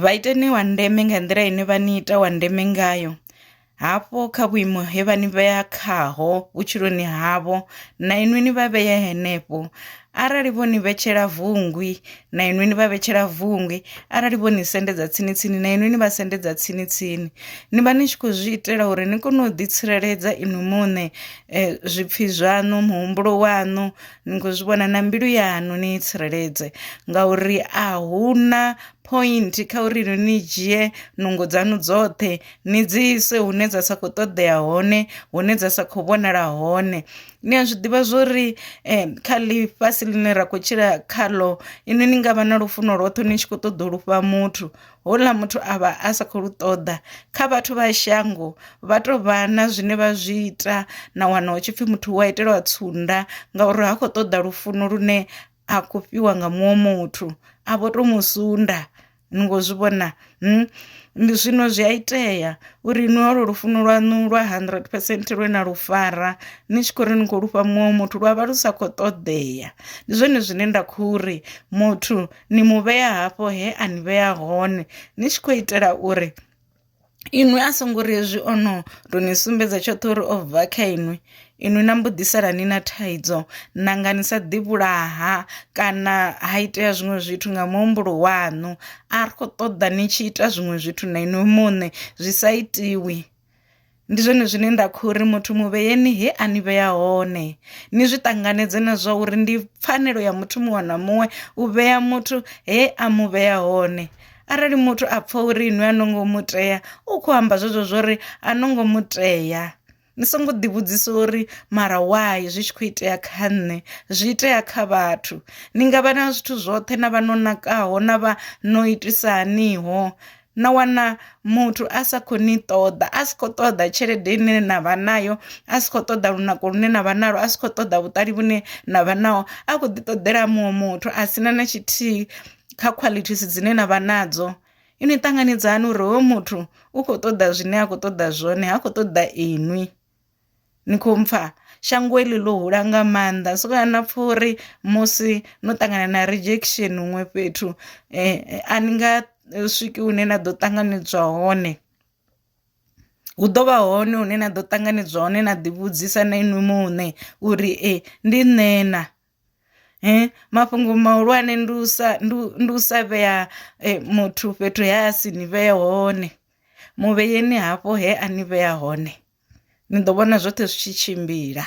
vha iteni wa ndeme nga nḓila ine vha ni ita wa ndeme ngayo hafho kha vhuimo he vha ni vhea khaho vhutshiloni havho na inwi ni vha vhea henefho. Arali vho ni vhetshela vungwi na inwi ni vha vhetshela vungwi, arali vho ni sendedza tsini tsini na inwi ni vha sendedza tsini tsini. Ni vha ni tshi khou zwi itela uri ni kone u ḓi tsireledza inwi muṋe, zwipfhi zwaṋu, muhumbulo waṋu, ni khou zwi vhona na mbilu yaṋu ni tsireledze ngauri a huna point kha uri ni dzhie nungo dzaṋu dzoṱhe ni dzi ise hune dza sa khou ṱoḓea hone, hune dza sa khou vhonala hone. Ni a zwi ḓivha zwori kha ḽifhasi ḽine ra khou tshila khaḽo inwi ni ngavha na lufuno lwoṱhe ni tshi khou ṱoḓa u lufha muthu, houḽa muthu a vha a sa khou lu ṱoḓa. Kha vhathu vha shango vha tou vha na zwine vha zwi ita na wana hu tshi pfhi muthu wa itelwa tsunda ngauri ha khou ṱoḓa lufuno lune a khou fhiwa nga muṅwe muthu, a vho tou musunda. Ni ngo zwi vhona zwino zwi a itea uri ni holo lufuno lwaṋu lwa 100% lwe na lufara ni tshi khou ri ni khou lufha muṅwe muthu lwa vha lu sa khou ṱoḓea. Ndi zwone zwine nda khou ri muthu ni mu vhea hafho he a ni vhea hone ni tshi khou itela uri inwi a songo ri hezwi ono tou ni sumbedza tshoṱhe uri o bva kha inwi na mbo ḓi sala ni na thaidzo nanga ni sa ḓivhulaha kana ha itea zwiṅwe zwithu nga muhumbulo waṋu a ri khou ṱoḓa ni tshi ita zwiṅwe zwithu na inwi muṋe zwi sa itiwi. Ndi zwone zwine nda khou ri muthu muvheyeni he a ni vhea hone, ni zwi ṱanganedze na zwa uri ndi pfanelo ya muthu muṅwe na muṅwe u vhea muthu he a mu vhea hone. Arali muthu a pfha uri inwi a no ngo mutea u khou amba zwezwo zwori a no ngo mutea. Ni songo ḓi vhudzisa uri mara why zwi tshi khou itea kha nṋe zwi itea kha vhathu. Ni ngavha na zwithu zwoṱhe na vha no nakaho na vha no itisaniho na wana muthu a sa khou ni ṱoḓa, a si khou ṱoḓa tshelede ine na vha nayo, a si khou ṱoḓa lunako lune na vha nalo, a si khou ṱoḓa vhuṱali vhune na vha naho, a khou ḓi ṱoḓela muṅwe muthu a sina na tshithihi kha qualities dzine na vha nadzo. Ini ṱanganedzani uri hoyo muthu u khou ṱoḓa zwine a khou ṱoḓa zwone, ha khou ṱoḓa inwi. Ni khou mpfha shango eḽi ḽo hula nga maanḓa so kana pfha uri musi no ṱangana na rejection huṅwe fhethu a ni nga swiki hune na ḓo ṱanganedzwa hone. Hu ḓo vha hone hune na ḓo ṱanganedzwa hone na ḓi vhudzisa na inwi muṋe uri ndi nṋe na mafhungo mahulwane ndi u sa vhea muthu fhethu he a si ni vhee hone. Muvheyeni hafho he a ni vhea hone ni ḓo vhona zwoṱhe zwi tshi tshimbila.